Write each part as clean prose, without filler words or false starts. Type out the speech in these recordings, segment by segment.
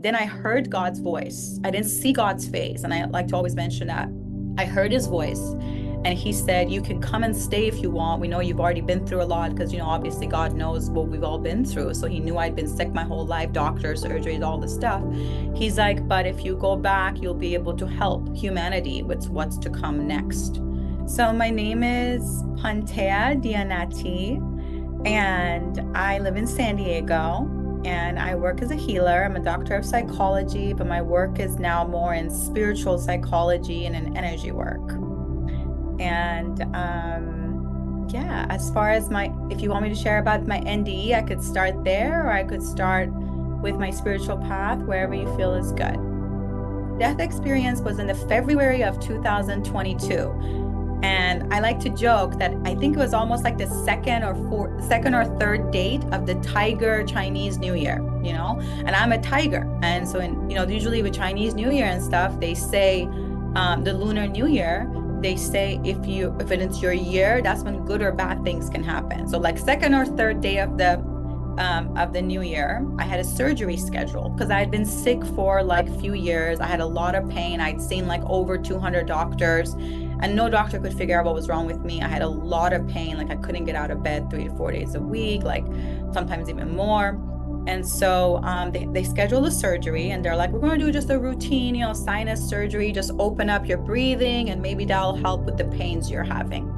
then I heard God's voice. I didn't see God's face. And I like to always mention that. I heard his voice and he said, you can come and stay if you want. We know you've already been through a lot because, obviously God knows what we've all been through. So he knew I'd been sick my whole life, doctors, surgeries, all this stuff. He's like, but if you go back, you'll be able to help humanity with what's to come next. So my name is Pantea Dianati, and I live in San Diego. And I work as a healer. I'm a doctor of psychology, but my work is now more in spiritual psychology and in energy work. And yeah, as far as if you want me to share about my NDE, I could start there, or I could start with my spiritual path, wherever you feel is good. Death experience was in the February of 2022. And I like to joke that I think it was almost like the second or third date of the Tiger Chinese New Year, and I'm a tiger. And so usually with Chinese New Year and stuff, they say the Lunar New Year, they say if it's your year, that's when good or bad things can happen. So like second or third day of the new year, I had a surgery scheduled because I had been sick for like a few years. I had a lot of pain. I'd seen like over 200 doctors and no doctor could figure out what was wrong with me. I had a lot of pain. Like I couldn't get out of bed 3 to 4 days a week, like sometimes even more. And so they scheduled a surgery and they're like, we're going to do just a routine, sinus surgery, just open up your breathing and maybe that'll help with the pains you're having.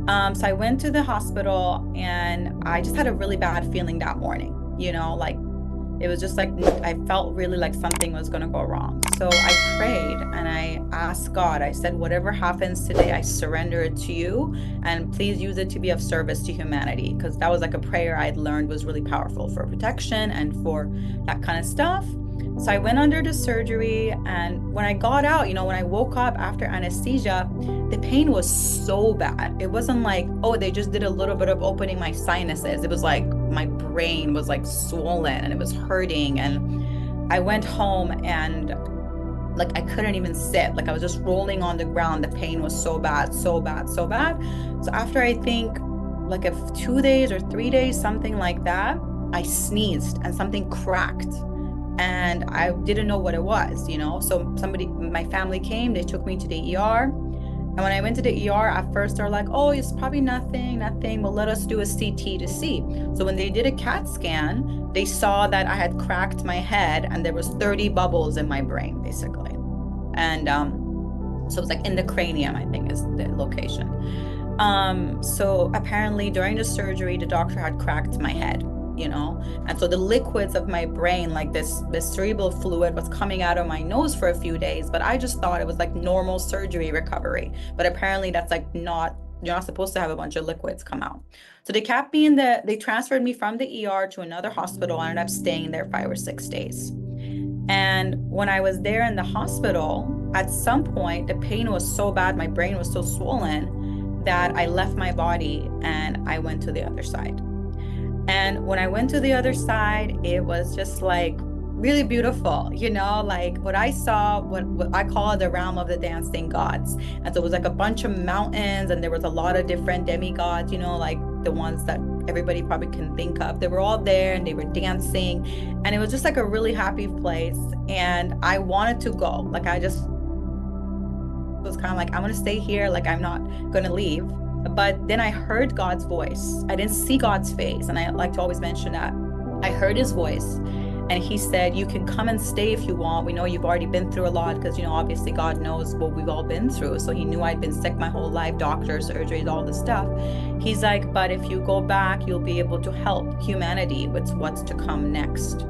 So I went to the hospital and I just had a really bad feeling that morning, like it was just like, I felt really like something was going to go wrong. So I prayed and I asked God, I said, whatever happens today, I surrender it to you and please use it to be of service to humanity. Because that was like a prayer I'd learned was really powerful for protection and for that kind of stuff. So I went under the surgery, and when I got out, when I woke up after anesthesia, the pain was so bad. It wasn't like, oh, they just did a little bit of opening my sinuses. It was like my brain was like swollen and it was hurting. And I went home and like I couldn't even sit. Like I was just rolling on the ground. The pain was so bad, so bad, so bad. So after I think like 2 days or 3 days, something like that, I sneezed and something cracked. And I didn't know what it was, So my family came, they took me to the ER. And when I went to the ER, at first they're like, oh, it's probably nothing, well, let us do a CT to see. So when they did a CAT scan, they saw that I had cracked my head and there was 30 bubbles in my brain, basically. And so it was like in the cranium, I think is the location. So apparently during the surgery, the doctor had cracked my head. And so the liquids of my brain, like this cerebral fluid, was coming out of my nose for a few days, but I just thought it was like normal surgery recovery. But apparently that's like you're not supposed to have a bunch of liquids come out. So they kept me they transferred me from the ER to another hospital. I ended up staying there 5 or 6 days. And when I was there in the hospital, at some point, the pain was so bad, my brain was so swollen that I left my body and I went to the other side. And when I went to the other side, it was just like really beautiful, like what I saw, what I call the realm of the dancing gods. And so it was like a bunch of mountains and there was a lot of different demigods, like the ones that everybody probably can think of. They were all there and they were dancing. And it was just like a really happy place. And I wanted to go. Like I just was kind of like, I'm going to stay here. Like I'm not going to leave. But then I heard God's voice. I didn't see God's face. And I like to always mention that. I heard his voice and he said, you can come and stay if you want. We know you've already been through a lot because, obviously God knows what we've all been through. So he knew I'd been sick my whole life, doctors, surgeries, all this stuff. He's like, but if you go back, you'll be able to help humanity with what's to come next.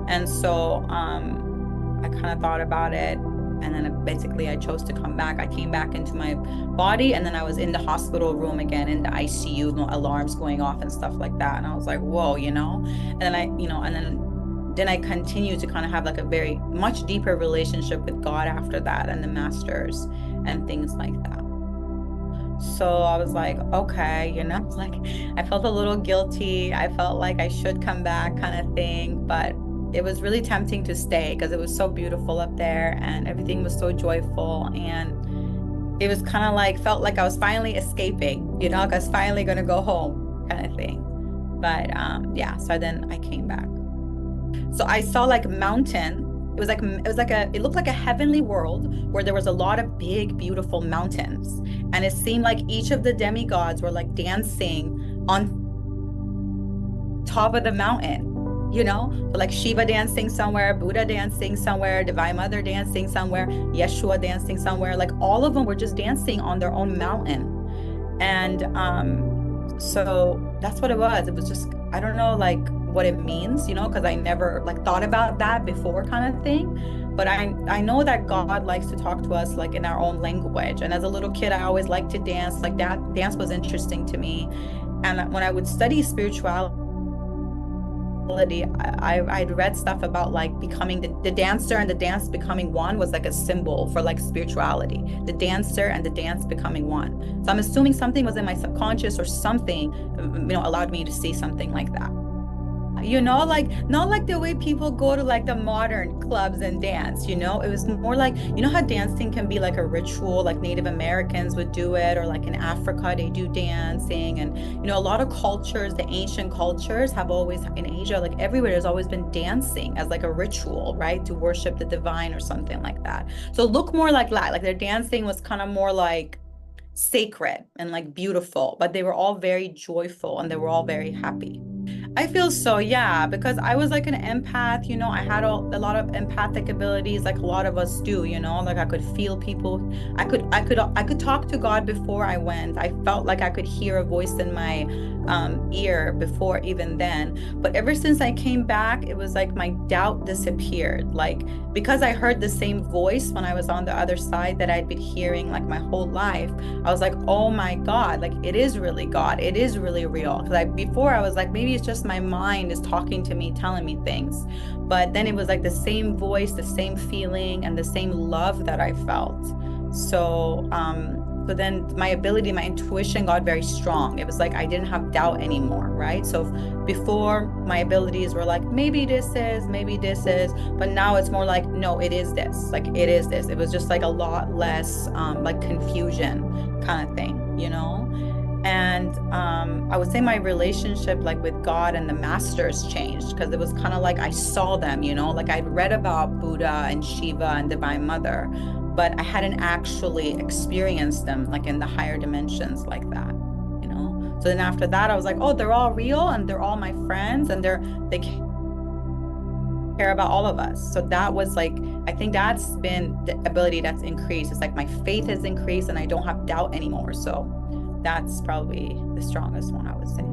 And so I kind of thought about it. And then basically I chose to come back. I came back into my body and then I was in the hospital room again in the ICU, alarms going off and stuff like that. And I was like, whoa, and then then I continued to kind of have like a very much deeper relationship with God after that and the masters and things like that. So I was like, okay, like I felt a little guilty. I felt like I should come back kind of thing, but it was really tempting to stay because it was so beautiful up there and everything was so joyful. And it was kind of like, felt like I was finally escaping, I was finally going to go home kind of thing. But yeah, so then I came back. So I saw like a mountain it looked like a heavenly world where there was a lot of big, beautiful mountains. And it seemed like each of the demigods were like dancing on top of the mountain, you know? So like Shiva dancing somewhere, Buddha dancing somewhere, Divine Mother dancing somewhere, Yeshua dancing somewhere. Like all of them were just dancing on their own mountain. And so that's what it was. It was just, I don't know like what it means, you know, because I never like thought about that before kind of thing. But I know that God likes to talk to us like in our own language. And as a little kid, I always liked to dance. Like that dance was interesting to me. And when I would study spirituality, I'd read stuff about like becoming the dancer and the dance becoming one was like a symbol for like spirituality, the dancer and the dance becoming one. So I'm assuming something was in my subconscious or something, you know, allowed me to see something like that. You know, like not like the way people go to like the modern clubs and dance, you know, it was more like, you know how dancing can be like a ritual, like Native Americans would do it, or like in Africa they do dancing. And you know, a lot of cultures, the ancient cultures have always, in Asia, like everywhere, there's always been dancing as like a ritual, right, to worship the divine or something like that. So look more like that, like their dancing was kind of more like sacred and like beautiful, but they were all very joyful and they were all very happy. I feel so, yeah, because I was like an empath, you know, I had a lot of empathic abilities, like a lot of us do, you know, like I could feel people. I could talk to God before I went. I felt like I could hear a voice in my ear before even then. But ever since I came back, it was like my doubt disappeared. Like because I heard the same voice when I was on the other side that I'd been hearing like my whole life, I was like, oh my God, like it is really God. It is really real. Because before I was like, maybe it's just my mind is talking to me, telling me things. But then it was like the same voice, the same feeling, and the same love that I felt. So, so then my ability, my intuition got very strong. It was like I didn't have doubt anymore, right? So before my abilities were like, maybe this is, but now it's more like, no, it is this, like it is this. It was just like a lot less like confusion kind of thing, you know? And I would say my relationship like with God and the masters changed because it was kind of like I saw them, you know, like I'd read about Buddha and Shiva and Divine Mother, but I hadn't actually experienced them like in the higher dimensions like that, you know? So then after that, I was like, oh, they're all real and they're all my friends and they care about all of us. So that was like, I think that's been the ability that's increased. It's like my faith has increased and I don't have doubt anymore. So that's probably the strongest one, I would say.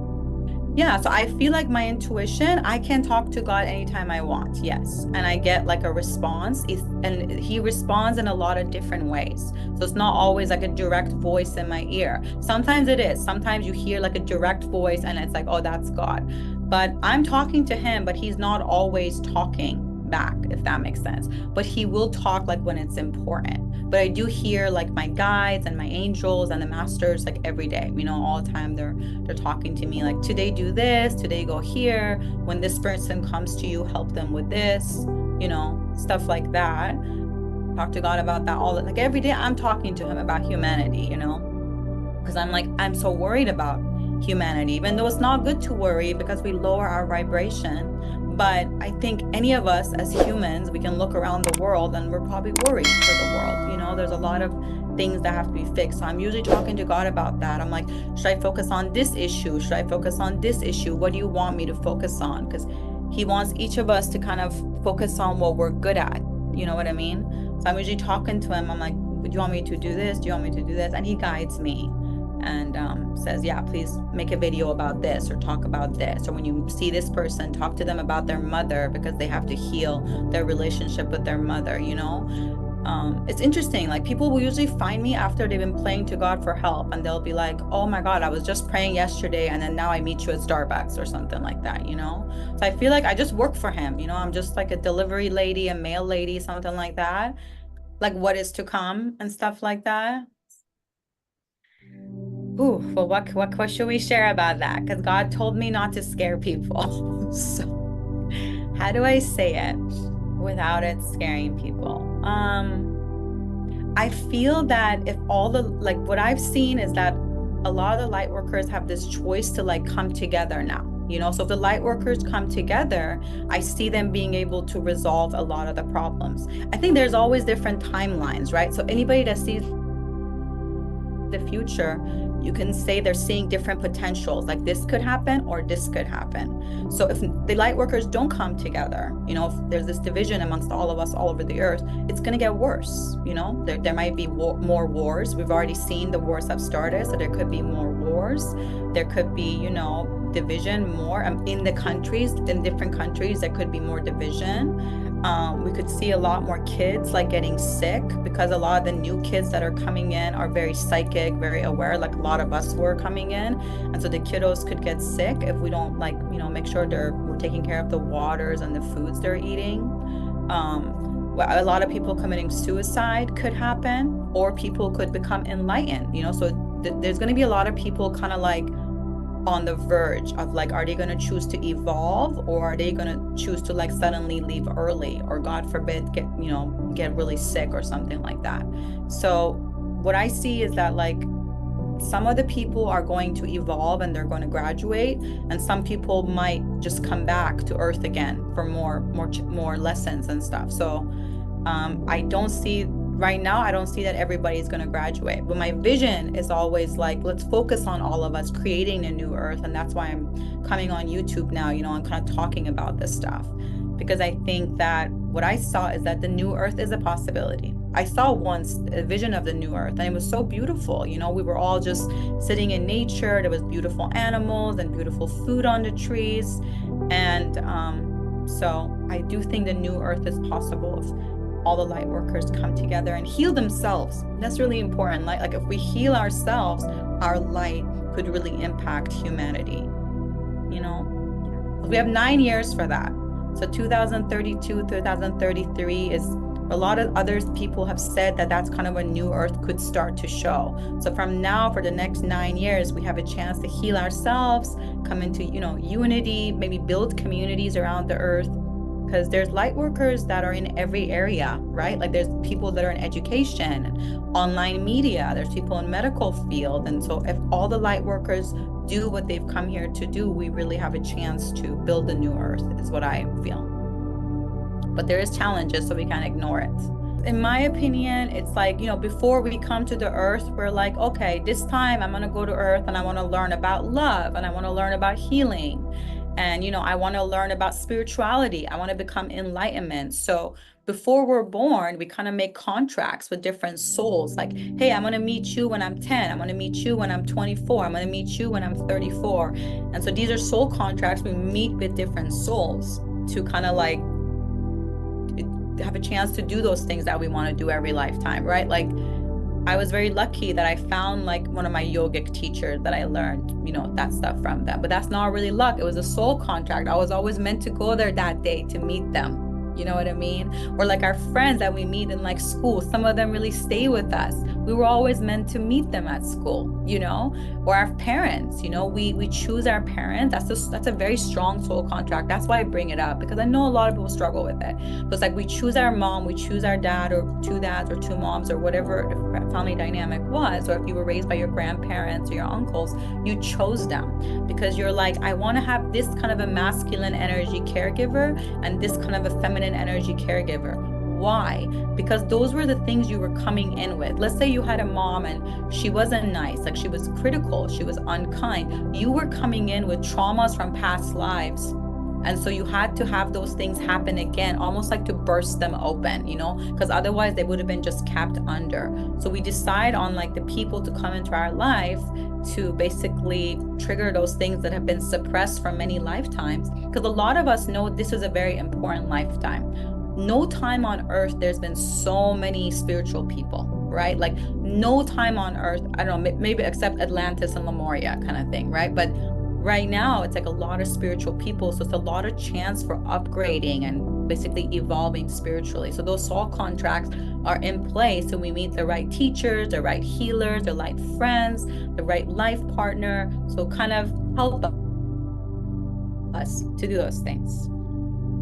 Yeah, so I feel like my intuition, I can talk to God anytime I want, yes. And I get like a response, and he responds in a lot of different ways. So it's not always like a direct voice in my ear. Sometimes it is. Sometimes you hear like a direct voice and it's like, oh, that's God. But I'm talking to him, but he's not always talking back, if that makes sense. But he will talk like when it's important. But I do hear like my guides and my angels and the masters like every day, you know, all the time they're talking to me like, today do this, today go here, when this person comes to you, help them with this, you know, stuff like that. Talk to God about that all like every day. I'm talking to him about humanity, you know, because I'm like, I'm so worried about humanity, even though it's not good to worry because we lower our vibration. But I think any of us as humans, we can look around the world and we're probably worried for the world. You know, there's a lot of things that have to be fixed. So I'm usually talking to God about that. I'm like, should I focus on this issue? Should I focus on this issue? What do you want me to focus on? Because he wants each of us to kind of focus on what we're good at. You know what I mean? So I'm usually talking to him. I'm like, do you want me to do this? Do you want me to do this? And he guides me and says, yeah, please make a video about this or talk about this. Or when you see this person, talk to them about their mother because they have to heal their relationship with their mother, you know? It's interesting. Like people will usually find me after they've been praying to God for help and they'll be like, oh my God, I was just praying yesterday and then now I meet you at Starbucks or something like that, you know? So I feel like I just work for him, you know? I'm just like a delivery lady, a mail lady, something like that. Like what is to come and stuff like that. Ooh, well, what should we share about that? Because God told me not to scare people. So how do I say it without it scaring people? I feel that if all the, like what I've seen is that a lot of the light workers have this choice to like come together now. you know. So if the light workers come together, I see them being able to resolve a lot of the problems. I think there's always different timelines, right? So anybody that sees the future, you can say they're seeing different potentials, like this could happen or this could happen. So if the light workers don't come together, you know, if there's this division amongst all of us all over the earth, it's going to get worse. You know, there might be more wars. We've already seen the wars have started, so there could be more wars. There could be, you know, division more in the countries, in different countries. There could be more division. We could see a lot more kids like getting sick, because a lot of the new kids that are coming in are very psychic, very aware, like a lot of us were coming in. And so the kiddos could get sick if we don't, like, you know, make sure we're taking care of the waters and the foods they're eating. A lot of people committing suicide could happen, or people could become enlightened, you know. So there's going to be a lot of people kind of like on the verge of like, are they going to choose to evolve, or are they going to choose to like suddenly leave early, or God forbid get really sick or something like that. So what I see is that like some of the people are going to evolve and they're going to graduate, and some people might just come back to earth again for more lessons and stuff. So I don't see right now, I don't see that everybody's going to graduate, but my vision is always like, let's focus on all of us creating a new earth. And that's why I'm coming on YouTube now, you know, and kind of talking about this stuff, because I think that what I saw is that the new earth is a possibility. I saw once a vision of the new earth, and it was so beautiful. You know, we were all just sitting in nature. There was beautiful animals and beautiful food on the trees. And so I do think the new earth is possible if all the light workers come together and heal themselves. That's really important. Like if we heal ourselves, our light could really impact humanity, you know. We have 9 years for that. So 2032, 2033 is, a lot of others people have said that that's kind of when new earth could start to show. So from now for the next 9 years, we have a chance to heal ourselves, come into, you know, unity, maybe build communities around the earth. Because there's light workers that are in every area, right? Like there's people that are in education, online media, there's people in medical field. And so if all the light workers do what they've come here to do, we really have a chance to build a new earth, is what I feel. But there is challenges, so we can't ignore it. In my opinion, it's like, you know, before we come to the earth, we're like, okay, this time I'm going to go to earth and I want to learn about love, and I want to learn about healing. And, you know, I want to learn about spirituality. I want to become enlightenment. So before we're born, we kind of make contracts with different souls. Like, hey, I'm going to meet you when I'm 10. I'm going to meet you when I'm 24. I'm going to meet you when I'm 34. And so these are soul contracts. We meet with different souls to kind of like have a chance to do those things that we want to do every lifetime, right? Like, I was very lucky that I found like one of my yogic teachers that I learned, you know, that stuff from them. But that's not really luck. It was a soul contract. I was always meant to go there that day to meet them. You know what I mean? Or like our friends that we meet in like school, some of them really stay with us. We were always meant to meet them at school, you know, or our parents, you know, we choose our parents. That's a very strong soul contract. That's why I bring it up, because I know a lot of people struggle with it. But it's like we choose our mom, we choose our dad, or two dads or two moms, or whatever the family dynamic was. Or if you were raised by your grandparents or your uncles, you chose them because you're like, I want to have this kind of a masculine energy caregiver and this kind of a feminine energy caregiver. Why? Because those were the things you were coming in with. Let's say you had a mom and she wasn't nice, like she was critical, she was unkind. You were coming in with traumas from past lives. And so you had to have those things happen again, almost like to burst them open, you know, because otherwise they would have been just kept under. So we decide on like the people to come into our life to basically trigger those things that have been suppressed from many lifetimes. Because a lot of us know this is a very important lifetime. No time on earth there's been so many spiritual people, right? Like no time on earth, I don't know, maybe except Atlantis and Lemuria kind of thing, right? But right now it's like a lot of spiritual people, so it's a lot of chance for upgrading and basically evolving spiritually. So those soul contracts are in place, so we meet the right teachers, the right healers, the right friends, the right life partner, so kind of help us to do those things.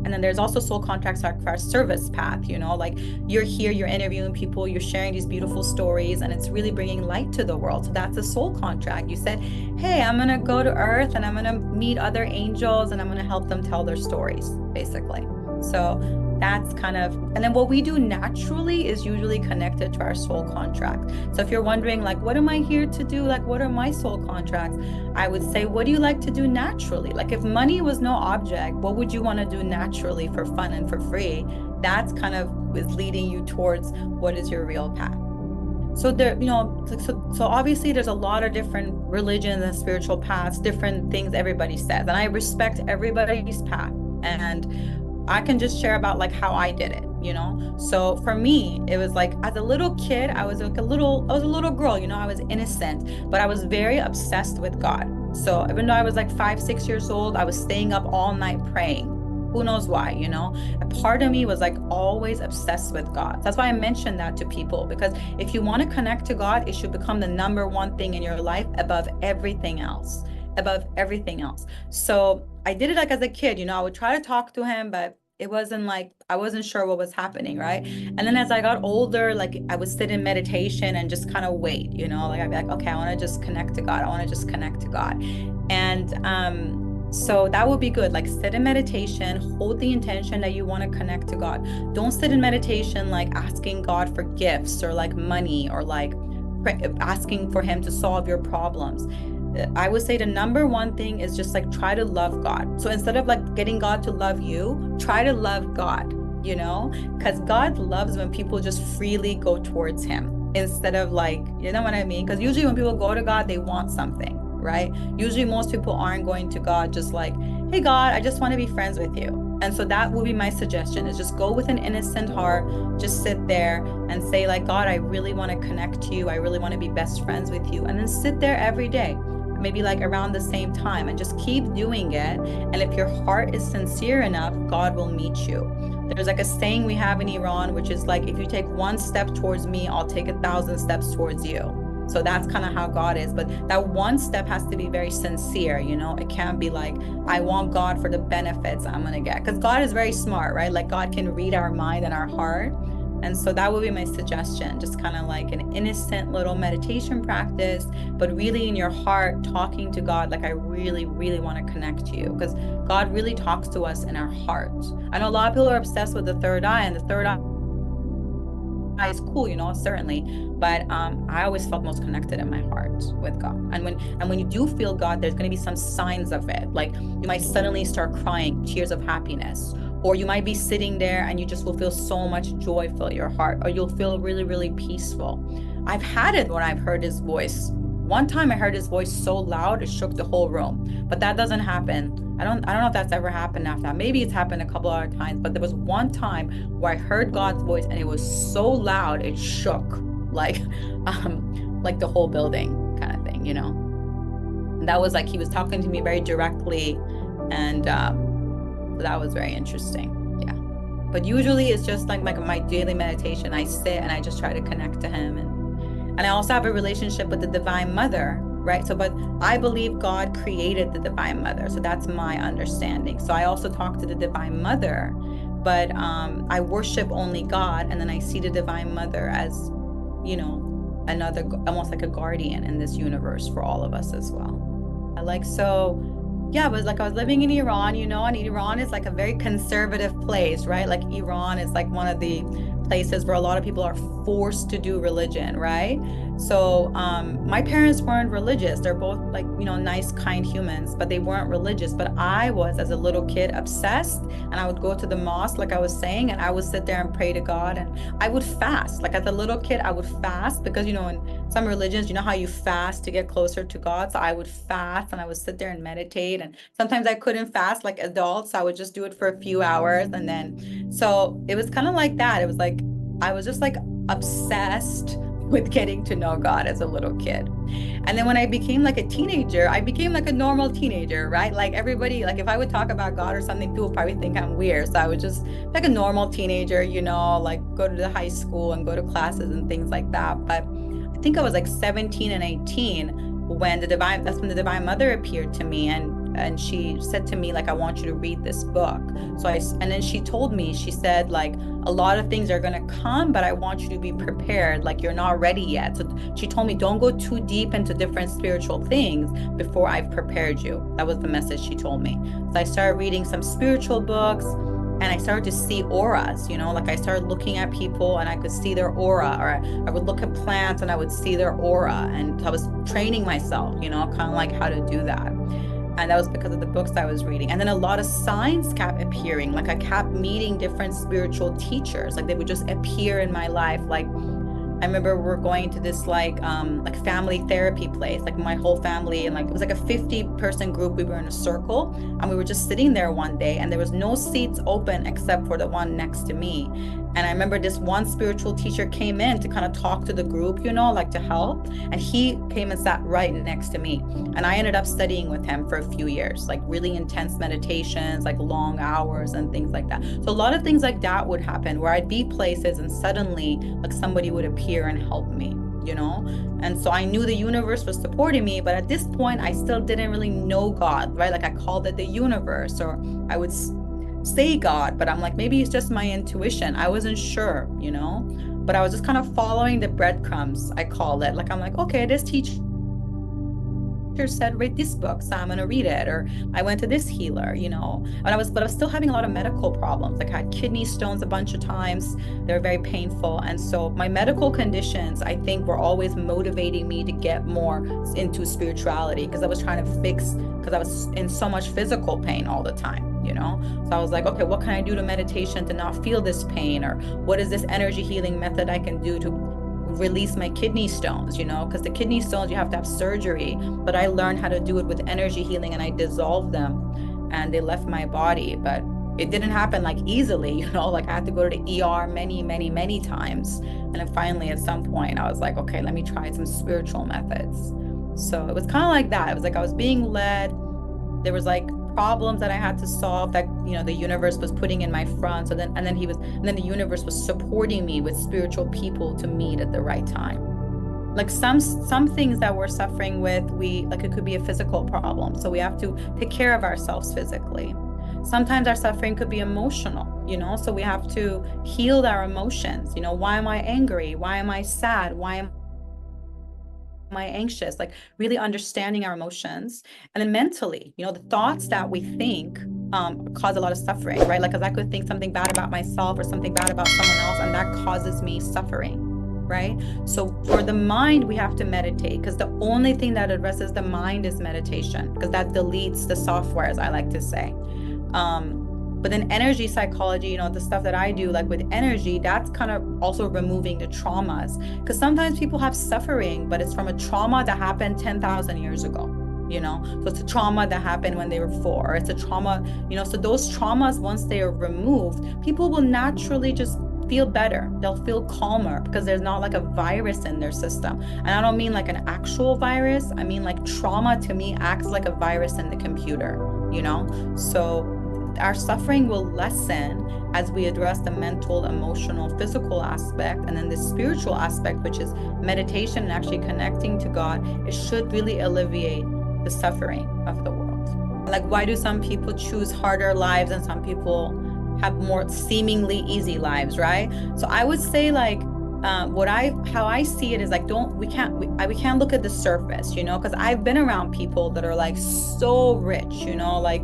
And then there's also soul contracts for our service path, like you're here, you're interviewing people, you're sharing these beautiful stories, and it's really bringing light to the world. So that's a soul contract. You said, hey, I'm going to go to earth and I'm going to meet other angels and I'm going to help them tell their stories, basically. So that's kind of, and then what we do naturally is usually connected to our soul contract. So if you're wondering, like, what am I here to do? Like, what are my soul contracts? I would say, what do you like to do naturally? Like, if money was no object, what would you want to do naturally for fun and for free? That's kind of is leading you towards what is your real path. So there, so obviously there's a lot of different religions and spiritual paths, different things everybody says, and I respect everybody's path. And I can just share about like how I did it, So for me, it was like as a little kid, I was a little girl, I was innocent, but I was very obsessed with God. So even though I was like 5, 6 years old, I was staying up all night praying. Who knows why, A part of me was like always obsessed with God. That's why I mentioned that to people, because if you want to connect to God, it should become the number one thing in your life above everything else. So I did it like as a kid, I would try to talk to him, but it wasn't like, I wasn't sure what was happening, right? And then as I got older, like I would sit in meditation and just kind of wait, like I'd be like, okay, I want to just connect to God. And so that would be good. Like sit in meditation, hold the intention that you want to connect to God. Don't sit in meditation like asking God for gifts or like money or like asking for him to solve your problems. I would say the number one thing is just like try to love God. So instead of like getting God to love you, try to love God, because God loves when people just freely go towards him instead of like, you know what I mean? Because usually when people go to God, they want something, right? Usually most people aren't going to God just like, hey God, I just want to be friends with you. And so that would be my suggestion, is just go with an innocent heart, just sit there and say like, God, I really want to connect to you. I really want to be best friends with you. And then sit there every day, maybe like around the same time, and just keep doing it. And if your heart is sincere enough, God will meet you. There's like a saying we have in Iran, which is like, if you take one step towards me, I'll take 1,000 steps towards you. So that's kind of how God is. But that one step has to be very sincere, It can't be like, I want God for the benefits I'm going to get. Because God is very smart, right? Like God can read our mind and our heart. And so that would be my suggestion, just kind of like an innocent little meditation practice, but really in your heart, talking to God, like I really, really want to connect to you, because God really talks to us in our heart. I know a lot of people are obsessed with the third eye, and the third eye is cool, certainly, but I always felt most connected in my heart with God. And when you do feel God, there's going to be some signs of it. Like you might suddenly start crying tears of happiness, or you might be sitting there and you just will feel so much joy fill your heart, or you'll feel really, really peaceful. I've had it when I've heard his voice. One time I heard his voice so loud, it shook the whole room, but that doesn't happen. I don't know if that's ever happened after that. Maybe it's happened a couple other times, but there was one time where I heard God's voice and it was so loud, it shook like the whole building kind of thing, And that was like, he was talking to me very directly. And, so that was very interesting. Yeah. But usually it's just like my daily meditation. I sit and I just try to connect to him. And I also have a relationship with the Divine Mother, right? So, but I believe God created the Divine Mother. So that's my understanding. So I also talk to the Divine Mother, but I worship only God. And then I see the Divine Mother as, another, almost like a guardian in this universe for all of us as well. Yeah, it was like I was living in Iran, and Iran is like a very conservative place, right? Like Iran is like one of the places where a lot of people are forced to do religion, right? So my parents weren't religious. They're both like, nice, kind humans, but they weren't religious. But I was, as a little kid, obsessed. And I would go to the mosque, like I was saying, and I would sit there and pray to God. And I would fast. Like as a little kid, I would fast because, in some religions, how you fast to get closer to God. So I would fast and I would sit there and meditate. And sometimes I couldn't fast like adults. So I would just do it for a few hours. And then, so it was kind of like that. It was like, I was just like obsessed with getting to know God as a little kid. And then when I became like a teenager, I became like a normal teenager, right? Like everybody, like if I would talk about God or something, people probably think I'm weird. So I was just like a normal teenager, like go to the high school and go to classes and things like that. But I think I was like 17 and 18 when that's when the Divine Mother appeared to me. And and she said to me, like, I want you to read this book. And then she told me, she said, like, a lot of things are going to come, but I want you to be prepared. Like, you're not ready yet. So she told me, don't go too deep into different spiritual things before I've prepared you. That was the message she told me. So I started reading some spiritual books, and I started to see auras, like I started looking at people and I could see their aura, or I would look at plants and I would see their aura. And I was training myself, kind of like how to do that. And that was because of the books I was reading. And then a lot of signs kept appearing. Like I kept meeting different spiritual teachers. Like they would just appear in my life. Like I remember we were going to this like family therapy place, like my whole family, and like it was like a 50-person group. We were in a circle and we were just sitting there one day, and there was no seats open except for the one next to me. And I remember this one spiritual teacher came in to kind of talk to the group, like to help. And he came and sat right next to me. And I ended up studying with him for a few years, like really intense meditations, like long hours and things like that. So a lot of things like that would happen where I'd be places and suddenly like somebody would appear and help me, And so I knew the universe was supporting me, but at this point I still didn't really know God, right? Like I called it the universe, or I would say God, but I'm like, maybe it's just my intuition. I wasn't sure, but I was just kind of following the breadcrumbs, I call it. Like I'm like, okay, this teacher said read this book, so I'm gonna read it. Or I went to this healer, but I was still having a lot of medical problems. Like I had kidney stones a bunch of times. They were very painful. And so my medical conditions, I think, were always motivating me to get more into spirituality, because I was trying to fix, because I was in so much physical pain all the time. So I was like, okay, what can I do to meditation to not feel this pain? Or what is this energy healing method I can do to release my kidney stones, because the kidney stones, you have to have surgery, but I learned how to do it with energy healing, and I dissolved them and they left my body. But it didn't happen like easily, like I had to go to the ER many times. And then finally at some point I was like, okay, let me try some spiritual methods. So it was kind of like that. It was like I was being led. There was like problems that I had to solve that the universe was putting in my front. So then the universe was supporting me with spiritual people to meet at the right time. Like some things that we're suffering with, it could be a physical problem, so we have to take care of ourselves physically. Sometimes our suffering could be emotional, so we have to heal our emotions. Why am I angry? Why am I sad? Why am I anxious? Like really understanding our emotions. And then mentally, the thoughts that we think cause a lot of suffering, right? Like, because I could think something bad about myself or something bad about someone else, and that causes me suffering, right? So for the mind, we have to meditate, because the only thing that addresses the mind is meditation, because that deletes the software, as I like to say. But then energy psychology, the stuff that I do, like with energy, that's kind of also removing the traumas, because sometimes people have suffering, but it's from a trauma that happened 10,000 years ago, so it's a trauma that happened when they were 4, or it's a trauma, so those traumas, once they are removed, people will naturally just feel better. They'll feel calmer, because there's not like a virus in their system. And I don't mean like an actual virus. I mean like trauma to me acts like a virus in the computer, so our suffering will lessen as we address the mental, emotional, physical aspect, and then the spiritual aspect, which is meditation and actually connecting to God. It should really alleviate the suffering of the world. Like, why do some people choose harder lives and some people have more seemingly easy lives, right? So I would say like how I see it is like, we can't look at the surface, because I've been around people that are like so rich, like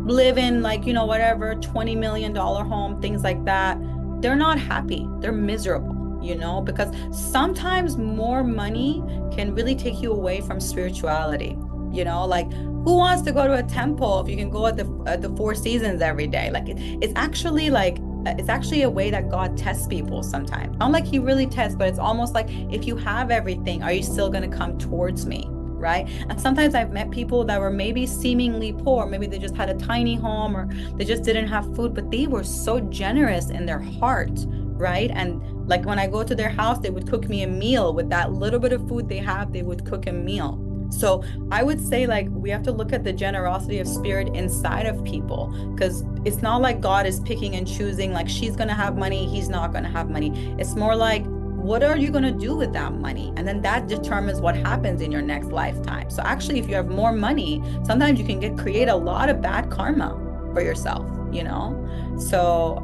live in like, whatever, $20 million home, things like that. They're not happy. They're miserable, because sometimes more money can really take you away from spirituality. Like, who wants to go to a temple if you can go at the Four Seasons every day? Like it's actually a way that God tests people sometimes. Not like he really tests, but it's almost like, if you have everything, are you still going to come towards me? Right? And sometimes I've met people that were maybe seemingly poor. Maybe they just had a tiny home, or they just didn't have food, but they were so generous in their heart, right? And like when I go to their house, they would cook me a meal. With that little bit of food they have, they would cook a meal. So I would say like we have to look at the generosity of spirit inside of people, because it's not like God is picking and choosing, like she's going to have money, he's not going to have money. It's more like what are you going to do with that money? And then that determines what happens in your next lifetime. So actually, if you have more money, sometimes you can create a lot of bad karma for yourself, you know? So,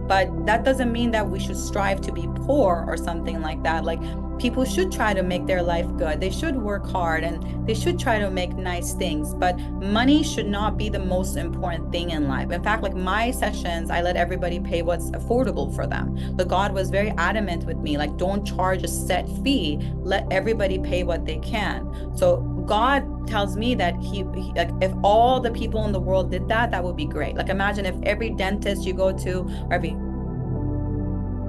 but that doesn't mean that we should strive to be poor or something like that. Like, people should try to make their life good. They should work hard and they should try to make nice things, but money should not be the most important thing in life. In fact, like my sessions, I let everybody pay what's affordable for them. But God was very adamant with me, like, don't charge a set fee. Let everybody pay what they can. So God tells me that he like, if all the people in the world did that, that would be great. Like, imagine if every dentist you go to, or every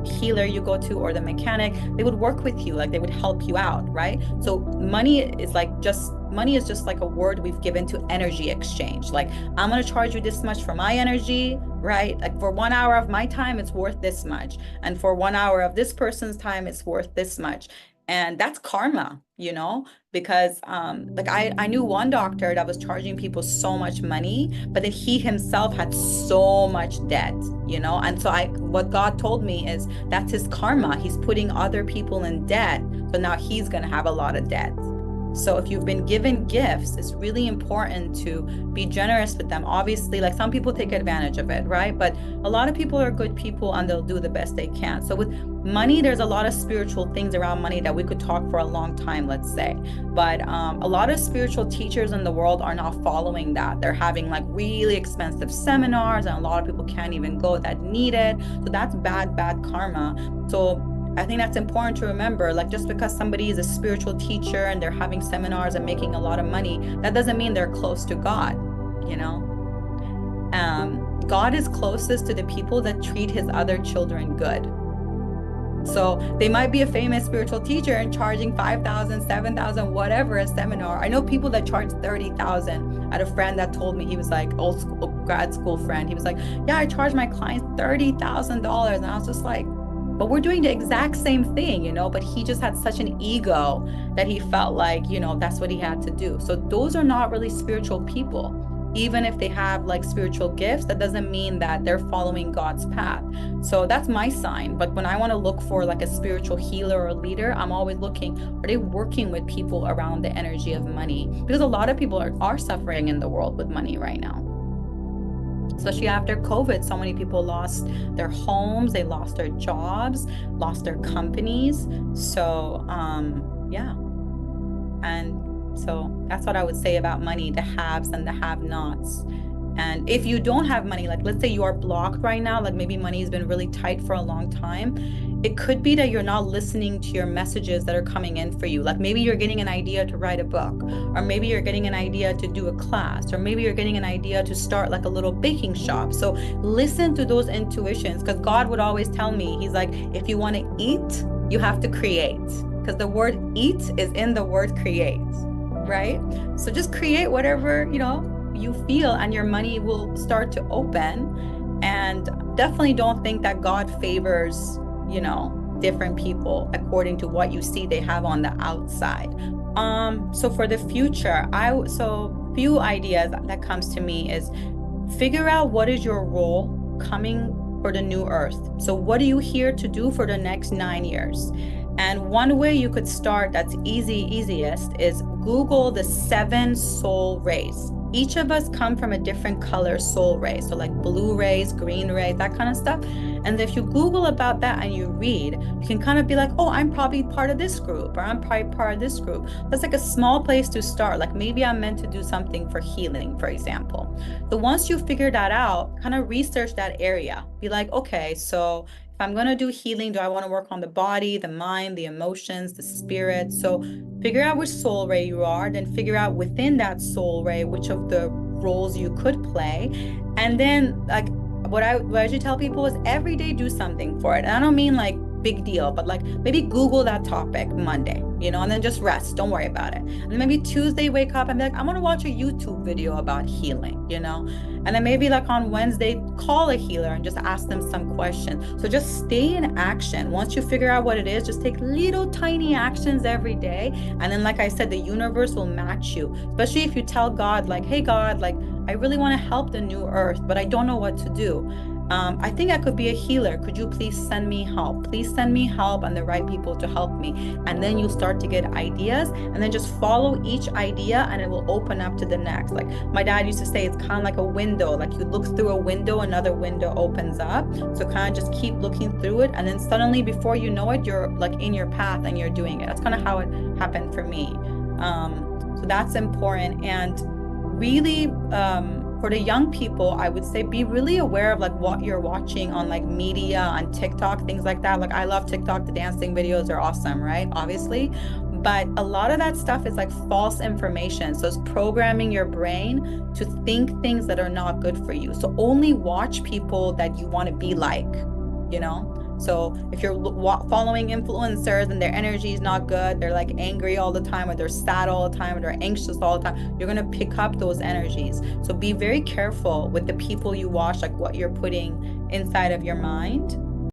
healer you go to, or the mechanic, they would work with you, like they would help you out, right? So money is just like a word we've given to energy exchange. Like, I'm going to charge you this much for my energy, right? Like, for 1 hour of my time, it's worth this much. And for 1 hour of this person's time, it's worth this much. And that's karma, you know, because like I knew one doctor that was charging people so much money, but then he himself had so much debt, you know. And so what God told me is that's his karma. He's putting other people in debt. So now he's going to have a lot of debt. So if you've been given gifts, it's really important to be generous with them. Obviously, like, some people take advantage of it, right? But a lot of people are good people and they'll do the best they can. So with money, there's a lot of spiritual things around money that we could talk for a long time, let's say. But a lot of spiritual teachers in the world are not following that. They're having like really expensive seminars, and a lot of people can't even go that need it. So that's bad karma. So I think that's important to remember. Like, just because somebody is a spiritual teacher and they're having seminars and making a lot of money, that doesn't mean they're close to God, you know? God is closest to the people that treat his other children good. So they might be a famous spiritual teacher and charging 5,000, 7,000, whatever a seminar. I know people that charge 30,000. I had a friend that told me, he was like, old school, grad school friend. He was like, yeah, I charge my clients $30,000. And I was just like, but we're doing the exact same thing, you know, but he just had such an ego that he felt like, you know, that's what he had to do. So those are not really spiritual people. Even if they have like spiritual gifts, that doesn't mean that they're following God's path. So that's my sign. But when I want to look for like a spiritual healer or leader, I'm always looking, are they working with people around the energy of money? Because a lot of people are suffering in the world with money right now. Especially after COVID, so many people lost their homes, they lost their jobs, lost their companies. So yeah. And so that's what I would say about money, the haves and the have-nots. And if you don't have money, like let's say you are blocked right now, like maybe money has been really tight for a long time, it could be that you're not listening to your messages that are coming in for you. Like maybe you're getting an idea to write a book, or maybe you're getting an idea to do a class, or maybe you're getting an idea to start like a little baking shop. So listen to those intuitions, because God would always tell me, he's like, if you want to eat, you have to create, because the word eat is in the word create, right? So just create whatever, you know, you feel, and your money will start to open. And definitely don't think that God favors, you know, different people according to what you see they have on the outside. So for the future, few ideas that comes to me is figure out what is your role coming for the new earth. So what are you here to do for the next 9 years? And one way you could start that's easiest is Google the 7 soul rays. Each of us come from a different color soul ray. So like blue rays, green rays, that kind of stuff. And if you Google about that and you read, you can kind of be like, oh, I'm probably part of this group, or I'm probably part of this group. That's like a small place to start. Like maybe I'm meant to do something for healing, for example. So once you figure that out, kind of research that area. Be like, okay, so if I'm going to do healing, do I want to work on the body, the mind, the emotions, the spirit? So figure out which soul ray you are, then figure out within that soul ray which of the roles you could play. And then like what I usually tell people is every day do something for it. And I don't mean like big deal, but like maybe Google that topic Monday, you know, and then just rest, don't worry about it. And then maybe Tuesday wake up and be like, I'm gonna watch a YouTube video about healing, you know. And then maybe like on Wednesday call a healer and just ask them some questions. So just stay in action. Once you figure out what it is, just take little tiny actions every day. And then like I said, the universe will match you, especially if you tell God like, hey God, like I really want to help the new earth, but I don't know what to do. I think I could be a healer. Could you please send me help? Please send me help and the right people to help me. And then you start to get ideas, and then just follow each idea and it will open up to the next. Like my dad used to say, it's kind of like a window. Like you look through a window, another window opens up. So kind of just keep looking through it. And then suddenly, before you know it, you're like in your path and you're doing it. That's kind of how it happened for me. So that's important. And really, for the young people, I would say be really aware of like what you're watching on like media, on TikTok, things like that. Like I love TikTok, the dancing videos are awesome, right? Obviously. But a lot of that stuff is like false information. So it's programming your brain to think things that are not good for you. So only watch people that you want to be like, you know? So if you're following influencers and their energy is not good, they're like angry all the time, or they're sad all the time, or they're anxious all the time, you're going to pick up those energies. So be very careful with the people you watch, like what you're putting inside of your mind.